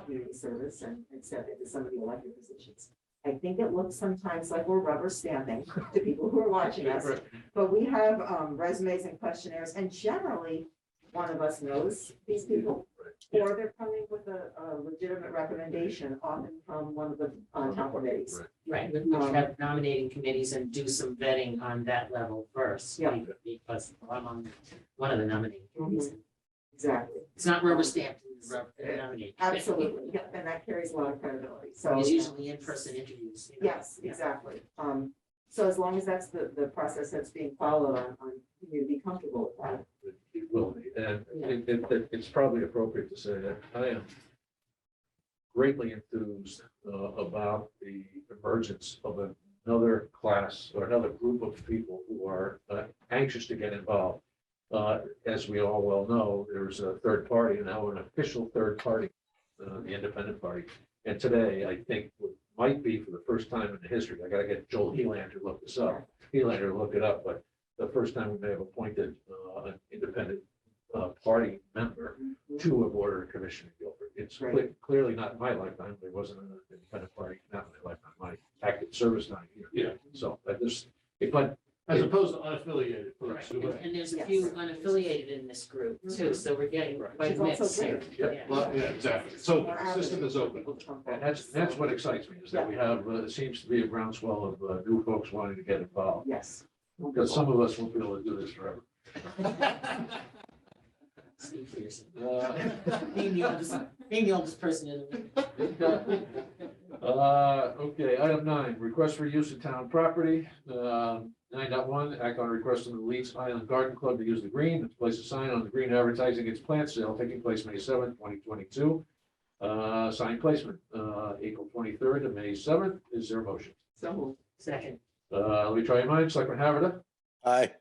Speaker 9: community service and step into some of the elected positions. I think it looks sometimes like we're rubber stamping to people who are watching us, but we have resumes and questionnaires, and generally, one of us knows these people, or they're coming with a legitimate recommendation, often from one of the town committees.
Speaker 3: Right, we have nominating committees and do some vetting on that level first.
Speaker 9: Yeah.
Speaker 3: Because I'm on one of the nominating committees.
Speaker 9: Exactly,
Speaker 3: It's not rubber stamped, it's nominating.
Speaker 9: absolutely, yeah, and that carries a lot of credibility, so.
Speaker 3: It's usually in-person interviews. you know.
Speaker 9: Yes, exactly. So as long as that's the process that's being followed, I'm you to be comfortable with that.
Speaker 1: It will be, and it's probably appropriate to say that I am greatly enthused about the emergence of another class or another group of people who are anxious to get involved. As we all well know, there's a third party, now an official third party, the independent party. And today, I think, might be for the first time in the history, I gotta get Joel Helander to look this up. Helander to look it up, but the first time we may have appointed an independent party member to a board or commission in Guilford. It's clearly not in my lifetime. There wasn't an independent party, not in my lifetime, my active service time here.
Speaker 5: Yeah.
Speaker 1: So but
Speaker 5: As opposed to unaffiliated
Speaker 3: Right,
Speaker 5: folks.
Speaker 3: and there's a
Speaker 9: Yes.
Speaker 3: few unaffiliated in this group too, so we're getting
Speaker 5: Right.
Speaker 3: quite
Speaker 9: Which
Speaker 3: a
Speaker 9: is also
Speaker 3: mix.
Speaker 9: great.
Speaker 1: Yep.
Speaker 3: Yeah.
Speaker 5: Well, yeah, exactly. So the system is open.
Speaker 1: and that's what excites me, is that we have, it seems to be a groundswell of new folks wanting to get involved.
Speaker 9: Yes.
Speaker 1: Because some of us won't be able to do this forever.
Speaker 3: Speak for yourself.
Speaker 1: Uh,
Speaker 3: Being the oldest person in the room.
Speaker 1: Okay, item 9, request for use of town property. 9.1, act on a request from the Leeds Island Garden Club to use the green and to place a sign on the green advertising its plant sale taking place May 7th, 2022. Sign placement, April 23rd to May 7th. Is there a motion?
Speaker 9: So moved.
Speaker 3: Second,
Speaker 1: Let me try your minds. Selectman Haverda,
Speaker 2: Aye.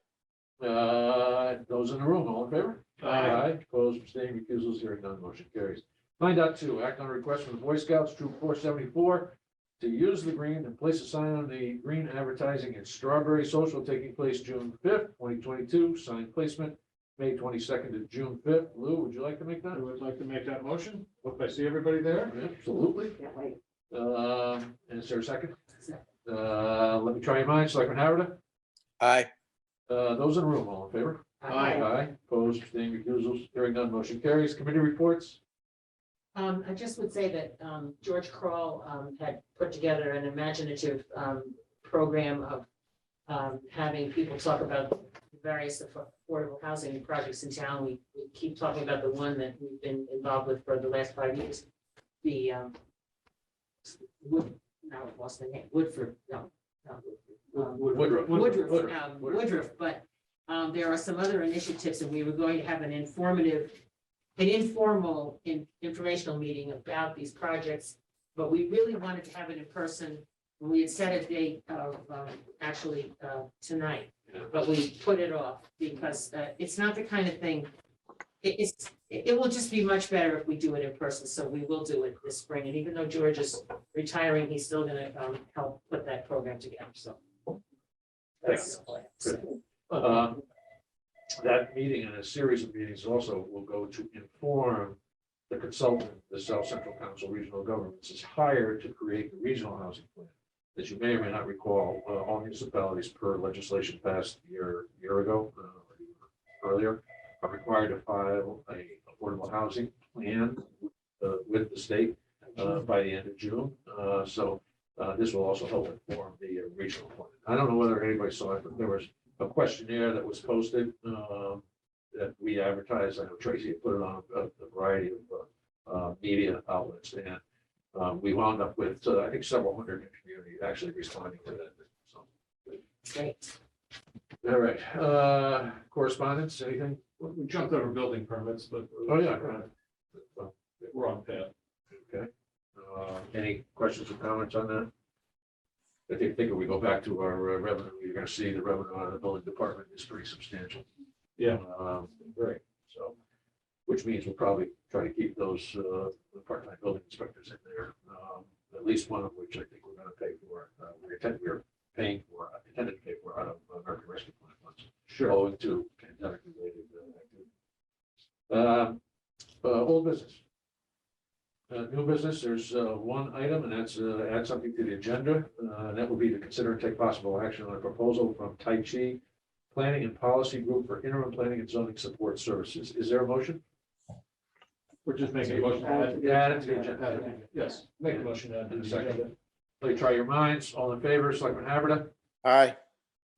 Speaker 1: those in the room, all in favor?
Speaker 5: Aye.
Speaker 1: Opposed, abstaining, recusals, hearing none, motion carries. 9.2, act on a request from the Boy Scouts Troop 474 to use the green and place a sign on the green advertising at Strawberry Social taking place June 5th, 2022. Sign placement, May 22nd to June 5th. Lou, would you like to make
Speaker 5: I
Speaker 1: that?
Speaker 5: would like to make that motion. Hope I see everybody there.
Speaker 1: Absolutely.
Speaker 9: Can't wait.
Speaker 1: And is there a second? Let me try your minds. Selectman Haverda,
Speaker 2: Aye.
Speaker 1: those in the room, all in favor? Aye. Opposed, abstaining, recusals, hearing none, motion carries. Committee reports.
Speaker 3: I just would say that George Kroll had put together an imaginative program of having people talk about the various affordable housing projects in town. We keep talking about the one that we've been involved with for the last 5 years. The now I've lost the name, Woodford, no.
Speaker 1: Woodruff.
Speaker 3: Woodruff, but there are some other initiatives, and we were going to have an informal informational meeting about these projects but we really wanted to have it in person. We had set a date of, actually, tonight, but we put it off because, it's not the kind of thing. It will just be much better if we do it in person, so we will do it this spring, and even though George is retiring, he's still gonna, help put that program together, so. That's all I have to say.
Speaker 1: That meeting and a series of meetings also will go to inform the consultant, the South Central Council of Regional Governments is hired to create the regional housing plan. As you may or may not recall, all municipalities per legislation passed a year ago, or even earlier, are required to file a affordable housing plan with the state by the end of June. So this will also help inform the regional plan. I don't know whether anybody saw it, but there was a questionnaire that was posted that we advertised. I know Tracy had put it on a variety of media outlets, and we wound up with, I think, several hundred in the community actually responding to that. So,
Speaker 3: Great.
Speaker 1: all right, correspondence, anything?
Speaker 5: We jumped over building permits, but.
Speaker 1: Oh, yeah.
Speaker 5: We're on path.
Speaker 1: Okay. Any questions or comments on that? I think if we go back to our revenue, you're gonna see the revenue out of the building department is pretty substantial.
Speaker 5: Yeah.
Speaker 1: Great, so, which means we'll probably try to keep those part-time building inspectors in there. At least one of which I think we're gonna pay for, we're intended to pay for out of American Rescue Plan funds.
Speaker 5: Sure.
Speaker 1: Owing to pandemic related activity. Old business. New business, there's one item, and that's add something to the agenda. That will be to consider and take possible action on a proposal from Tai Chi Planning and Policy Group for interim planning and zoning support services. Is there a motion?
Speaker 5: We're just making a motion.
Speaker 1: Add it to the agenda.
Speaker 5: Yes, make a motion to add to
Speaker 1: In a
Speaker 5: the
Speaker 1: second.
Speaker 5: agenda.
Speaker 1: Please try your minds. All in favor, Selectman Haverda?
Speaker 2: Aye.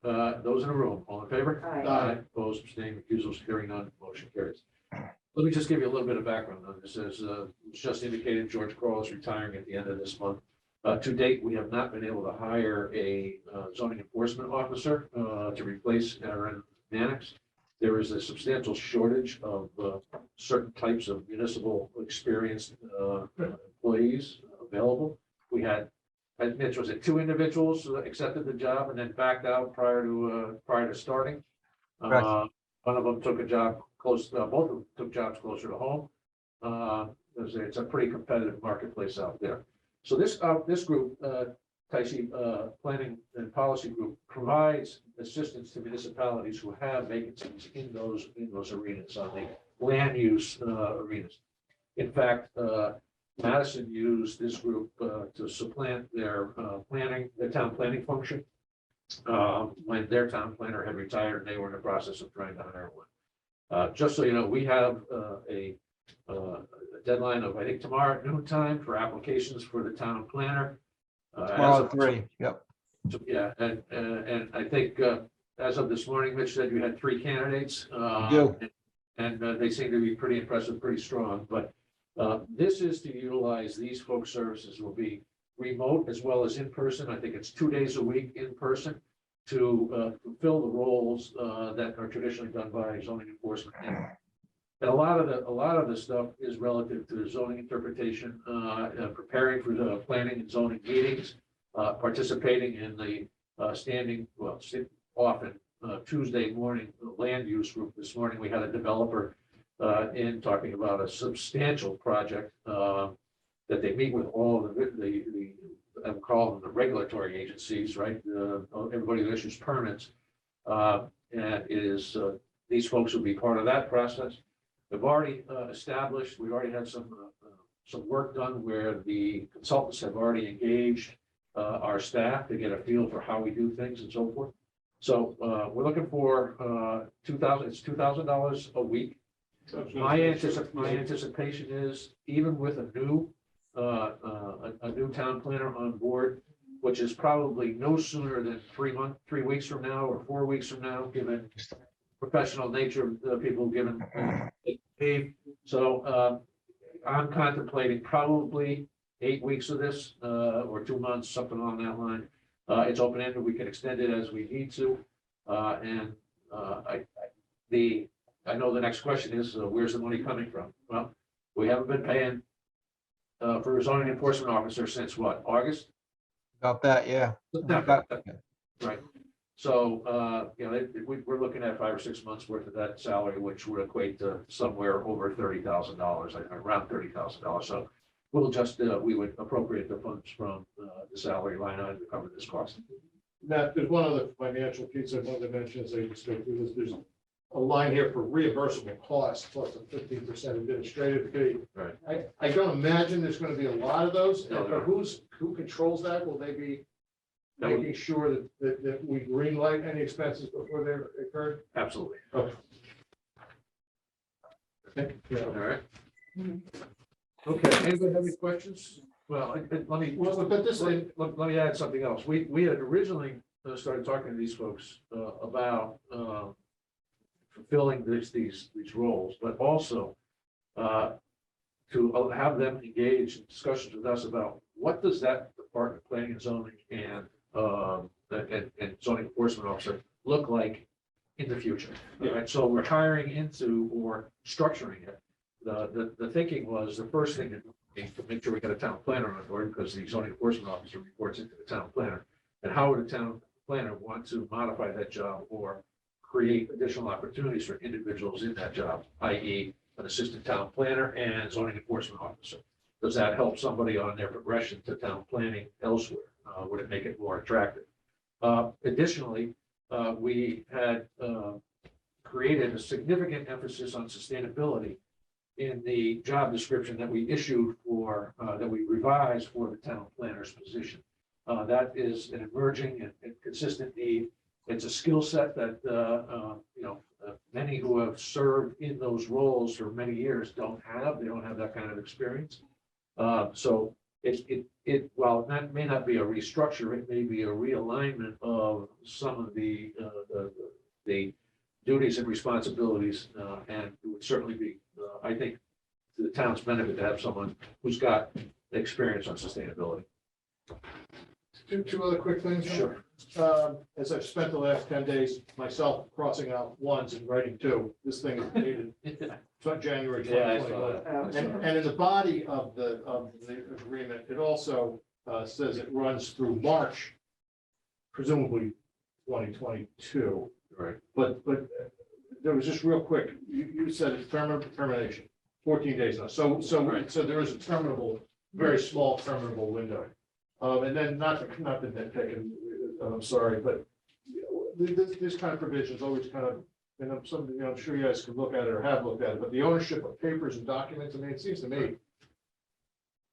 Speaker 1: Those in the room, all in favor?
Speaker 9: Aye.
Speaker 1: Opposed, abstaining, recusals, hearing none, motion carries. Let me just give you a little bit of background on this. As was just indicated, George Kroll is retiring at the end of this month. To date, we have not been able to hire a zoning enforcement officer to replace Aaron Mannix. There is a substantial shortage of certain types of municipal experienced employees available. We had, Mitch, was it 2 individuals that accepted the job and then backed out prior to starting?
Speaker 8: Correct.
Speaker 1: One of them took a job close, both of them took jobs closer to home. It's a pretty competitive marketplace out there. So this group, Tai Chi Planning and Policy Group, provides assistance to municipalities who have vacancies in those arenas, on the land use arenas. In fact, Madison used this group to supplant their town planning function when their town planner had retired and they were in the process of trying to hire one. Just so you know, we have a deadline of, I think, tomorrow at noon time for applications for the town planner.
Speaker 8: Tomorrow at 3, yep.
Speaker 1: Yeah, and I think as of this morning, Mitch said you had 3 candidates.
Speaker 8: do.
Speaker 1: And they seem to be pretty impressive, pretty strong, but this is to utilize these folks' services will be remote as well as in person. I think it's 2 days a week in person to fulfill the roles that are traditionally done by zoning enforcement. And a lot of the stuff is relative to zoning interpretation, preparing for the planning and zoning meetings, participating in the often Tuesday morning land use group. This morning, we had a developer in talking about a substantial project that they meet with all the I would call them the regulatory agencies, right? Everybody who issues permits. And it is, these folks will be part of that process. We've already established, we've already had some work done where the consultants have already engaged our staff to get a feel for how we do things and so forth. So we're looking for $2,000 a week. My anticipation is, even with a new town planner on board, which is probably no sooner than 3 weeks from now or 4 weeks from now, given professional nature of the people given. So I'm contemplating probably 8 weeks of this or 2 months, something along that line. It's open-ended. We can extend it as we need to. I know the next question is, where's the money coming from? Well, we haven't been paying for a zoning enforcement officer since what, August?
Speaker 10: About that, yeah.
Speaker 1: Right. So, you know, we're looking at 5 or 6 months worth of that salary, which would equate to somewhere over $30,000, around $30,000. So we'll just, we would appropriate the funds from the salary line item to cover this cost.
Speaker 5: Matt, there's one other financial piece I wanted to mention as I just go through this. There's a line here for reimbursable costs plus a 15% administrative fee.
Speaker 1: Right.
Speaker 5: I don't imagine there's going to be a lot of those,
Speaker 1: No, there
Speaker 5: but who controls that? Will they be making sure that we green light any expenses before they occur?
Speaker 1: Absolutely.
Speaker 5: Okay. Yeah.
Speaker 1: All right. Okay, anybody have any questions? Well, let me,
Speaker 5: Well, but this thing,
Speaker 1: let me add something else. We had originally started talking to these folks about fulfilling these roles, but also to have them engage in discussions with us about what does that Department of Planning and Zoning and zoning enforcement officer look like in the future. All right, so we're hiring into or structuring it. The thinking was the first thing to make sure we get a town planner on board, because the zoning enforcement officer reports into the town planner. And how would a town planner want to modify that job or create additional opportunities for individuals in that job, i.e. an assistant town planner and zoning enforcement officer? Does that help somebody on their progression to town planning elsewhere? Would it make it more attractive? Additionally, we had created a significant emphasis on sustainability in the job description that we issued for, that we revised for the town planner's position. That is an emerging and consistent need. It's a skill set that, you know, many who have served in those roles for many years don't have. They don't have that kind of experience. So while that may not be a restructure, it may be a realignment of some of the duties and responsibilities, and it would certainly be, I think, to the town's benefit to have someone who's got experience on sustainability.
Speaker 5: two other quick things.
Speaker 1: Sure.
Speaker 5: As I've spent the last 10 days myself crossing out ones and writing two, this thing is dated January
Speaker 1: Yeah, I
Speaker 5: 2021.
Speaker 1: saw that.
Speaker 5: And in the body of the agreement, it also says it runs through March, presumably 2022.
Speaker 1: Right.
Speaker 5: But there was just real quick, you said it's termination, 14 days now. So there is a terminable, very small terminable window. And then not to nitpick, I'm sorry, but this kind of provisions always kind of, and I'm something, I'm sure you guys can look at it or have looked at it, but the ownership of papers and documents, I mean, it seems to me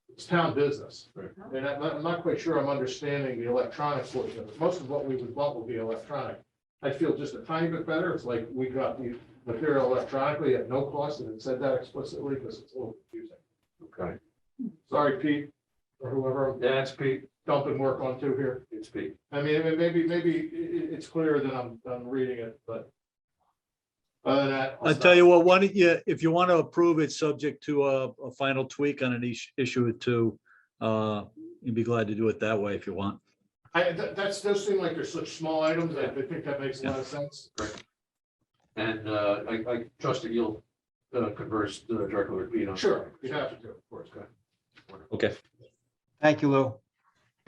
Speaker 5: it's town business.
Speaker 1: Right.
Speaker 5: And I'm not quite sure I'm understanding the electronic portion of it. Most of what we would want will be electronic. I feel just a tiny bit better. It's like we got the material electronically at no cost, and it said that explicitly because it's a little confusing.
Speaker 1: Okay.
Speaker 5: Sorry, Pete, or whoever
Speaker 1: Yeah, it's Pete.
Speaker 5: I'm dumping work onto here.
Speaker 1: It's Pete.
Speaker 5: I mean, maybe it's clearer than I'm reading it, but other than that.
Speaker 11: I'll tell you what, why don't you, if you want to approve it, subject to a final tweak on an issue or two, you'd be glad to do it that way if you want.
Speaker 5: Those seem like they're such small items. I think that makes a lot of sense.
Speaker 1: And I trust that you'll converse directly with Pete on.
Speaker 5: Sure, you have to, of course.
Speaker 11: Okay.
Speaker 10: Thank you, Lou.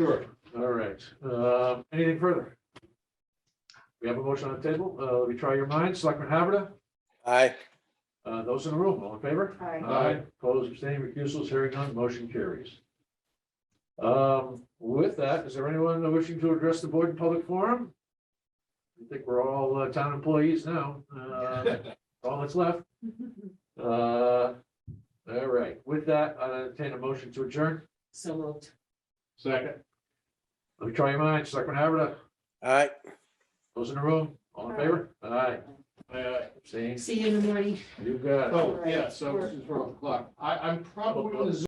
Speaker 5: Sure.
Speaker 1: All right. Anything further? We have a motion on the table. Let me try your minds. Selectman Haberda?
Speaker 2: Aye.
Speaker 1: Those in the room, all in favor?
Speaker 9: Aye.
Speaker 1: Aye. Opposed, abstaining, recusals, hearing none, motion carries. With that, is there anyone wishing to address the board in public forum? I think we're all town employees now. All that's left. All right. With that, I'll entertain a motion to adjourn.
Speaker 3: So moved.
Speaker 5: Second.
Speaker 1: Let me try your minds. Selectman Haberda?
Speaker 2: Aye.
Speaker 1: Those in the room, all in favor? Aye.
Speaker 5: Aye.
Speaker 1: Abstain.
Speaker 3: See you in the morning.
Speaker 1: You got it.
Speaker 5: Oh, yeah, so this is 4 o'clock. I'm probably going to